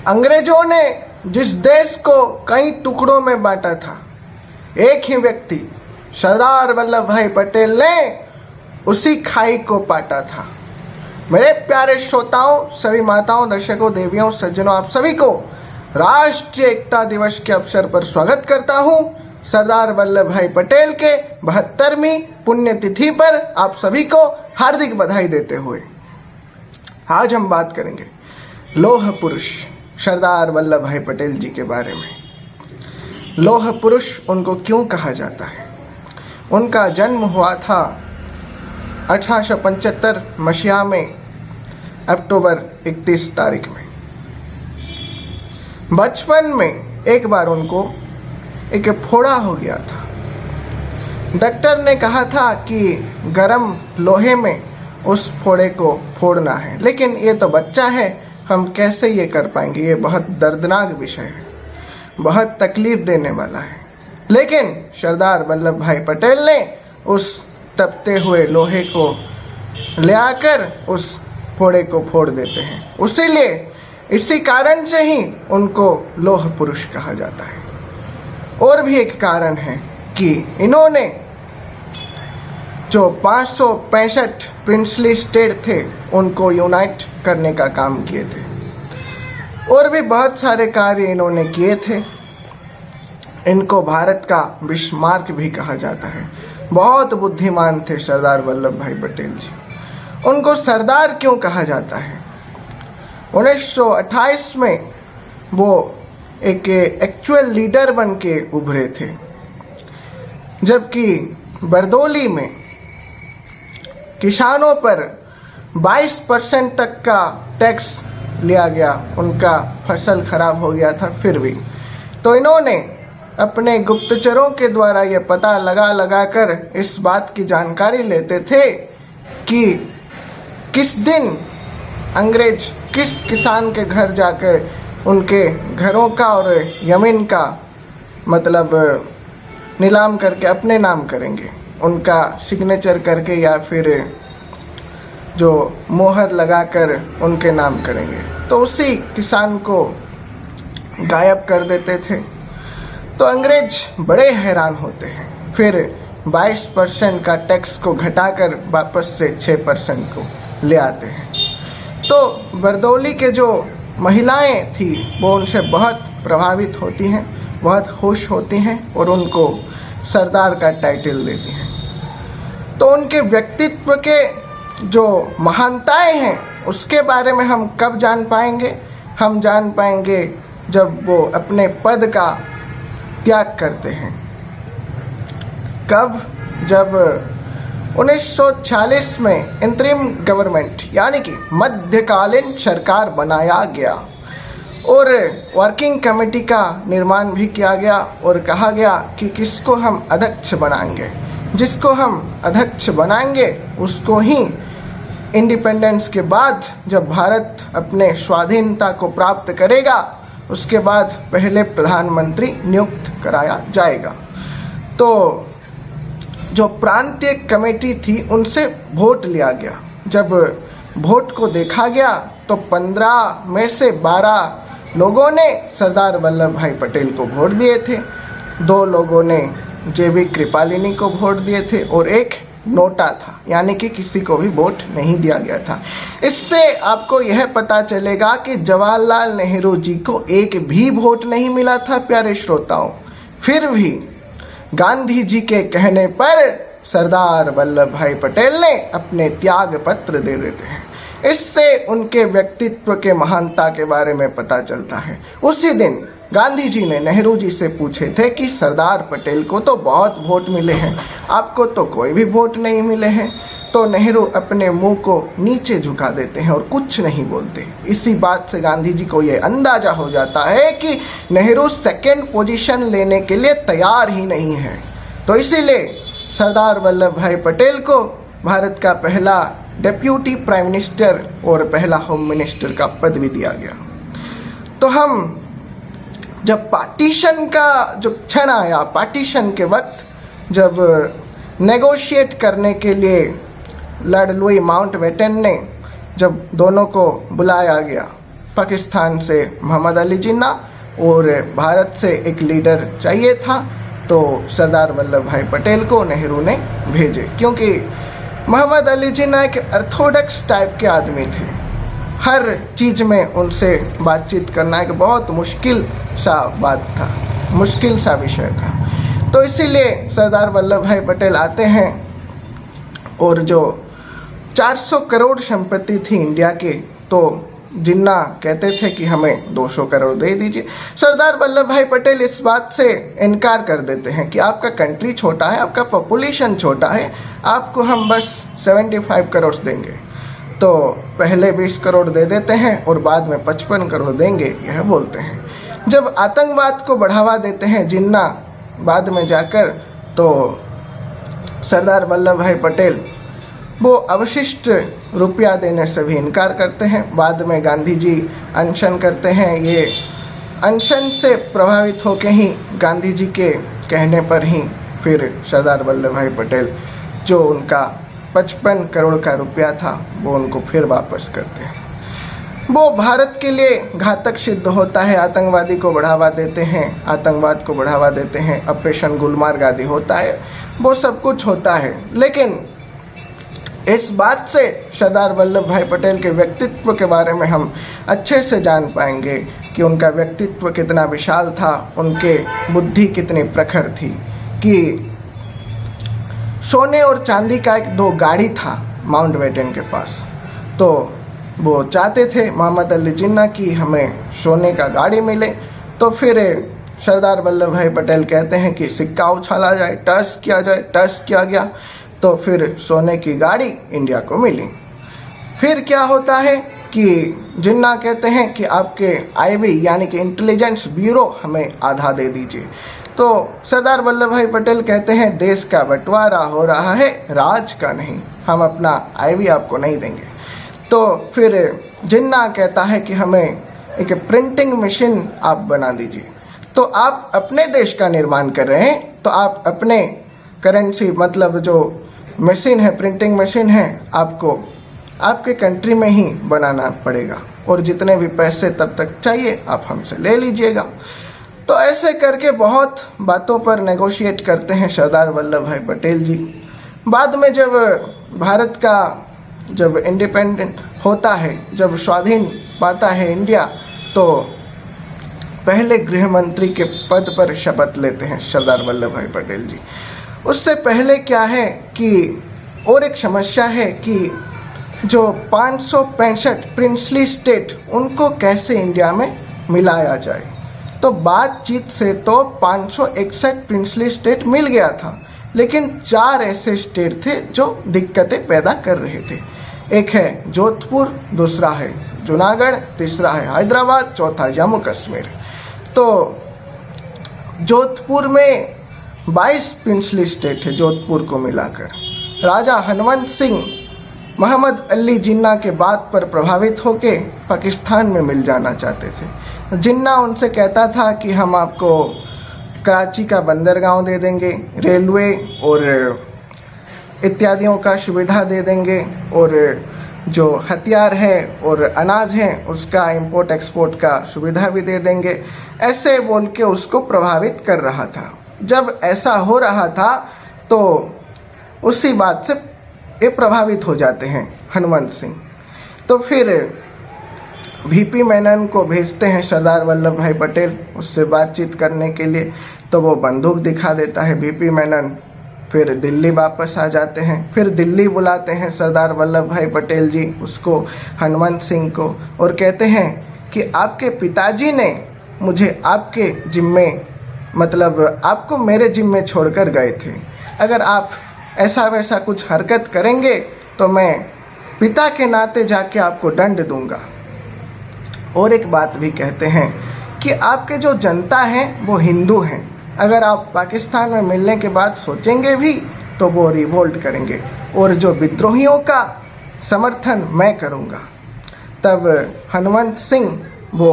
अंग्रेजों ने जिस देश को कई टुकड़ों में बांटा था, एक ही व्यक्ति सरदार वल्लभ भाई पटेल ने उसी खाई को पाटा था। मेरे प्यारे श्रोताओं, सभी माताओं, दर्शकों, देवियों, सज्जनों, आप सभी को राष्ट्रीय एकता दिवस के अवसर पर स्वागत करता हूं। सरदार वल्लभ भाई पटेल के 72वीं पुण्यतिथि पर आप सभी को हार्दिक बधाई देते हुए आज हम बात करेंगे लौह पुरुष सरदार वल्लभ भाई पटेल जी के बारे में। लौह पुरुष उनको क्यों कहा जाता है? उनका जन्म हुआ था 1875 मसीहा में अक्टूबर 31 तारीख में। बचपन में एक बार उनको एक फोड़ा हो गया था। डॉक्टर ने कहा था कि गरम लोहे में उस फोड़े को फोड़ना है, लेकिन ये तो बच्चा है, हम कैसे ये कर पाएंगे? ये बहुत दर्दनाक विषय है, बहुत तकलीफ देने वाला है। लेकिन सरदार वल्लभ भाई पटेल ने उस तपते हुए लोहे को ले आकर उस फोड़े को फोड़ देते हैं। इसी कारण से ही उनको लौह पुरुष कहा जाता है। और भी एक कारण है कि इन्होंने जो 565 प्रिंसली स्टेट थे उनको यूनाइट करने का काम किए थे। और भी बहुत सारे कार्य इन्होंने किए थे। इनको भारत का बिस्मार्क भी कहा जाता है। बहुत बुद्धिमान थे सरदार वल्लभ भाई पटेल जी। उनको सरदार क्यों कहा जाता है? 1928 में वो एक एक्चुअल लीडर बन के उभरे थे, जबकि बरदौली में किसानों पर 22% तक का टैक्स लिया गया। उनका फसल खराब हो गया था, फिर भी तो इन्होंने अपने गुप्तचरों के द्वारा ये पता लगा कर इस बात की जानकारी लेते थे कि किस दिन अंग्रेज किस किसान के घर जाकर उनके घरों का और जमीन का मतलब नीलाम करके अपने नाम करेंगे, उनका सिग्नेचर करके या फिर जो मोहर लगाकर उनके नाम करेंगे। तो उसी किसान को गायब कर देते थे। तो अंग्रेज बड़े हैरान होते हैं। फिर 22% का टैक्स को घटाकर वापस से 6% को ले आते हैं। तो बरदौली के जो महिलाएं थी वो उनसे बहुत प्रभावित होती हैं, बहुत खुश होती हैं और उनको सरदार का टाइटल देती हैं। तो उनके व्यक्तित्व के जो महानताएं हैं उसके बारे में हम कब जान पाएंगे? हम जान पाएंगे जब वो अपने पद का त्याग करते हैं। कब? जब 1946 में इंतरिम गवर्नमेंट यानी कि मध्यकालीन सरकार बनाया गया और वर्किंग कमेटी का निर्माण भी किया गया और कहा गया कि किसको हम अध्यक्ष बनाएंगे। जिसको हम अध्यक्ष बनाएंगे उसको ही इंडिपेंडेंस के बाद जब भारत अपने स्वाधीनता को प्राप्त करेगा उसके बाद पहले प्रधानमंत्री नियुक्त कराया जाएगा। तो जो प्रांतीय कमेटी थी उनसे वोट लिया गया। जब वोट को देखा गया तो 15 में से 12 लोगों ने सरदार वल्लभ भाई पटेल को वोट दिए थे, 2 लोगों ने जेबी कृपालिनी को वोट दिए थे और एक नोटा था, यानी कि किसी को भी वोट नहीं दिया गया था। इससे आपको यह पता चलेगा कि जवाहरलाल नेहरू जी को एक भी वोट नहीं मिला था। प्यारे श्रोताओं, फिर भी गांधी जी के कहने पर सरदार वल्लभ भाई पटेल ने अपने त्याग पत्र दे देते हैं। इससे उनके व्यक्तित्व के महानता के बारे में पता चलता है। उसी दिन गांधी जी ने नेहरू जी से पूछे थे कि सरदार पटेल को तो बहुत वोट मिले हैं, आपको तो कोई भी वोट नहीं मिले हैं। तो नेहरू अपने मुंह को नीचे झुका देते हैं और कुछ नहीं बोलते। इसी बात से गांधी जी को ये अंदाजा हो जाता है कि नेहरू सेकंड पोजीशन लेने के लिए तैयार ही नहीं है। तो इसीलिए सरदार वल्लभ भाई पटेल को भारत का पहला डेप्यूटी प्राइम मिनिस्टर और पहला होम मिनिस्टर का पद भी दिया गया। तो हम जब पार्टीशन का जो क्षण आया, पार्टीशन के वक्त जब नेगोशिएट करने के लिए लॉर्ड लुई माउंटबेटन ने जब दोनों को बुलाया गया पाकिस्तान से मोहम्मद अली जिन्ना और भारत से एक लीडर चाहिए था, तो सरदार वल्लभ भाई पटेल को नेहरू ने भेजे, क्योंकि मोहम्मद अली जिन्ना एक ऑर्थोडॉक्स टाइप के आदमी थे। हर चीज़ में उनसे बातचीत करना एक बहुत मुश्किल सा बात था, मुश्किल सा विषय था। तो इसीलिए सरदार वल्लभ भाई पटेल आते हैं और जो 400 करोड़ संपत्ति थी इंडिया की, तो जिन्ना कहते थे कि हमें 200 करोड़ दे दीजिए। सरदार वल्लभ भाई पटेल इस बात से इनकार कर देते हैं कि आपका कंट्री छोटा है, आपका पॉपुलेशन छोटा है, आपको हम बस 75 करोड़ देंगे। तो पहले 20 करोड़ दे देते हैं और बाद में 55 करोड़ देंगे, यह बोलते हैं। जब आतंकवाद को बढ़ावा देते हैं जिन्ना बाद में जाकर, तो सरदार वल्लभ भाई पटेल वो अवशिष्ट रुपया देने से भी इनकार करते हैं। बाद में गांधी जी अनशन करते हैं। ये अनशन से प्रभावित होकर ही गांधी जी के कहने पर ही फिर सरदार वल्लभ भाई पटेल जो उनका 55 करोड़ का रुपया था वो उनको फिर वापस करते हैं। वो भारत के लिए घातक सिद्ध होता है, आतंकवादी को बढ़ावा देते हैं, आतंकवाद को बढ़ावा देते हैं, ऑपरेशन गुलमार्ग आदि होता है, वो सब कुछ होता है। लेकिन इस बात से सरदार वल्लभ भाई पटेल के व्यक्तित्व के बारे में हम अच्छे से जान पाएंगे कि उनका व्यक्तित्व कितना विशाल था, उनके बुद्धि कितनी प्रखर थी कि सोने और चांदी का एक 2 गाड़ी था माउंटबेटन के पास। तो वो चाहते थे मोहम्मद अली जिन्ना की हमें सोने का गाड़ी मिले। तो फिर सरदार वल्लभ भाई पटेल कहते हैं कि सिक्का उछाला जाए, टस किया जाए, टस किया गया, तो फिर सोने की गाड़ी इंडिया को मिली। फिर क्या होता है कि जिन्ना कहते हैं कि आपके आईबी यानी कि इंटेलिजेंस ब्यूरो हमें आधा दे दीजिए। तो सरदार वल्लभ भाई पटेल कहते हैं देश का बंटवारा हो रहा है, राज का नहीं, हम अपना आईबी आपको नहीं देंगे। तो फिर जिन्ना कहता है कि हमें एक प्रिंटिंग मशीन आप बना दीजिए। तो आप अपने देश का निर्माण कर रहे हैं, तो आप अपने करेंसी मतलब जो मशीन है, प्रिंटिंग मशीन है, आपको आपके कंट्री में ही बनाना पड़ेगा और जितने भी पैसे तब तक चाहिए आप हमसे ले लीजिएगा। तो ऐसे करके बहुत बातों पर नेगोशिएट करते हैं सरदार वल्लभ भाई पटेल जी। बाद में जब भारत का जब इंडिपेंडेंट होता है, जब स्वाधीन पाता है इंडिया, तो पहले गृह मंत्री के पद पर शपथ लेते हैं सरदार वल्लभ भाई पटेल जी। उससे पहले क्या है कि और एक समस्या है कि जो 565 प्रिंसली स्टेट उनको कैसे इंडिया में मिलाया जाए। तो बातचीत से तो 561 प्रिंसली स्टेट मिल गया था, लेकिन 4 ऐसे स्टेट थे जो दिक्कतें पैदा कर रहे थे। एक है जोधपुर, दूसरा है जूनागढ़, तीसरा है हैदराबाद, चौथा जम्मू कश्मीर। तो जोधपुर में 22 प्रिंसली स्टेट है जोधपुर को मिलाकर। राजा हनुमंत सिंह मोहम्मद अली जिन्ना के बात पर प्रभावित होकर पाकिस्तान में मिल जाना चाहते थे। जिन्ना उनसे कहता था कि हम आपको कराची का बंदरगांव दे देंगे, रेलवे और इत्यादियों का सुविधा दे देंगे, और जो हथियार है और अनाज है उसका इंपोर्ट एक्सपोर्ट का सुविधा भी दे देंगे। ऐसे बोल के उसको प्रभावित कर रहा था। जब ऐसा हो रहा था तो उसी बात से ये प्रभावित हो जाते हैं हनुमंत सिंह। तो फिर वीपी मेनन को भेजते हैं सरदार वल्लभ भाई पटेल उससे बातचीत करने के लिए। तो वो बंदूक दिखा देता है वीपी मेनन। फिर दिल्ली वापस आ जाते हैं। फिर दिल्ली बुलाते हैं सरदार वल्लभ भाई पटेल जी उसको, हनुमंत सिंह को, और कहते हैं कि आपके पिताजी ने मुझे आपके जिम्मे मतलब आपको मेरे जिम्मे छोड़कर गए थे। अगर आप ऐसा वैसा कुछ हरकत करेंगे तो मैं पिता के नाते जाके आपको दंड दूंगा। और एक बात भी कहते हैं कि आपके जो जनता है वो हिंदू हैं, अगर आप पाकिस्तान में मिलने के बाद सोचेंगे भी तो वो रिवोल्ट करेंगे और जो विद्रोहियों का समर्थन मैं करूंगा। तब हनुमंत सिंह वो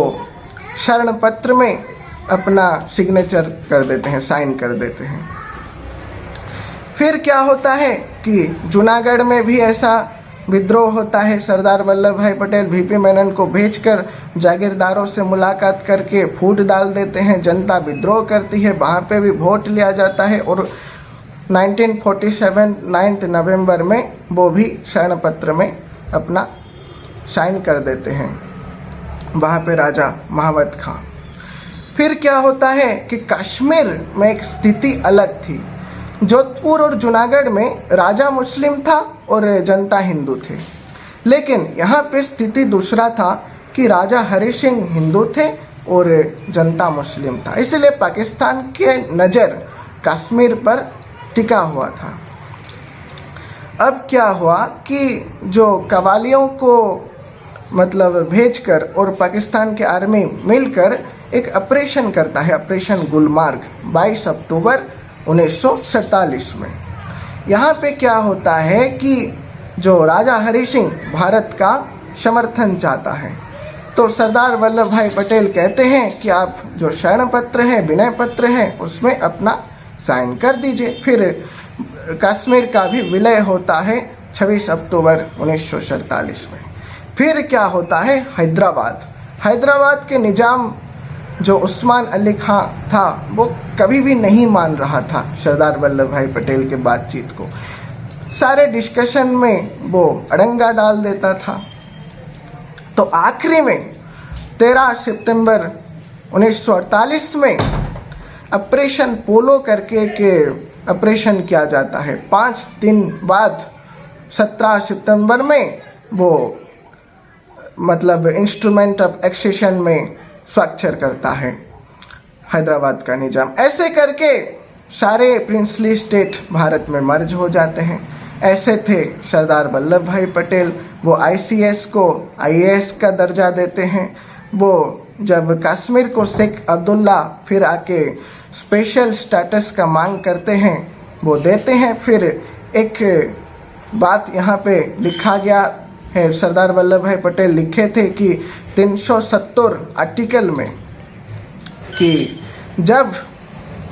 शरण पत्र में अपना सिग्नेचर कर देते हैं, साइन कर देते हैं। फिर क्या होता है कि जूनागढ़ में भी ऐसा विद्रोह होता है। सरदार वल्लभ भाई पटेल वीपी मेनन को भेजकर जागीरदारों से मुलाकात करके फूट डाल देते हैं। जनता विद्रोह करती है, वहाँ पे भी वोट लिया जाता है और 1947 9 नवंबर में वो भी शरण पत्र में अपना साइन कर देते हैं वहाँ पे राजा महावत खां। फिर क्या होता है कि कश्मीर में एक स्थिति अलग थी। जोधपुर और जूनागढ़ में राजा मुस्लिम था और जनता हिंदू थे, लेकिन यहाँ पे स्थिति दूसरा था कि राजा हरि सिंह हिंदू थे और जनता मुस्लिम था। इसलिए पाकिस्तान के नज़र कश्मीर पर टिका हुआ था। अब क्या हुआ कि जो कवालियों को मतलब भेजकर और पाकिस्तान के आर्मी मिलकर एक ऑपरेशन करता है, ऑपरेशन गुलमार्ग 22 अक्टूबर 1947 में। यहाँ पे क्या होता है कि जो राजा हरि सिंह भारत का समर्थन चाहता है, तो सरदार वल्लभ भाई पटेल कहते हैं कि आप जो शरण पत्र है, विनय पत्र है, उसमें अपना साइन कर दीजिए। फिर कश्मीर का भी विलय होता है 26 अक्टूबर 1947 में। फिर क्या होता है, हैदराबाद के निजाम जो उस्मान अली खां था वो कभी भी नहीं मान रहा था सरदार वल्लभ भाई पटेल के बातचीत को। सारे डिस्कशन में वो अड़ंगा डाल देता था। तो आखिरी में 13 सितंबर 1948 में ऑपरेशन पोलो करके के ऑपरेशन किया जाता है। 5 दिन बाद 17 सितंबर में वो मतलब इंस्ट्रूमेंट ऑफ एक्सेशन में स्वाक्षर करता है हैदराबाद का निजाम। ऐसे करके सारे प्रिंसली स्टेट भारत में मर्ज हो जाते हैं। ऐसे थे सरदार वल्लभ भाई पटेल। वो ICS को IAS का दर्जा देते हैं। वो जब कश्मीर को शेख अब्दुल्ला फिर आके स्पेशल स्टेटस का मांग करते हैं, वो देते हैं। फिर एक बात यहाँ पे लिखा गया है, सरदार वल्लभ भाई पटेल लिखे थे कि 370 आर्टिकल में कि जब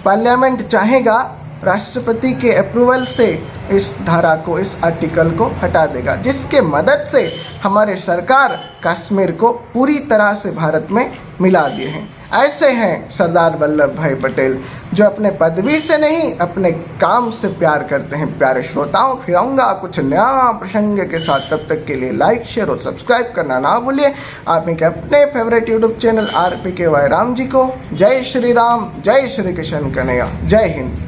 पार्लियामेंट चाहेगा राष्ट्रपति के अप्रूवल से इस धारा को, इस आर्टिकल को हटा देगा, जिसके मदद से हमारे सरकार कश्मीर को पूरी तरह से भारत में मिला दिए हैं। ऐसे हैं सरदार वल्लभ भाई पटेल, जो अपने पदवी से नहीं अपने काम से प्यार करते हैं। प्यारे श्रोताओं, फिर आऊँगा कुछ नया प्रसंग के साथ। तब तक के लिए लाइक, शेयर और सब्सक्राइब करना ना भूलिए। आप के अपने favourite YouTube channel RPKY Ram ji को। जय श्री राम, जय श्री कृष्ण कन्हैया, जय हिंद।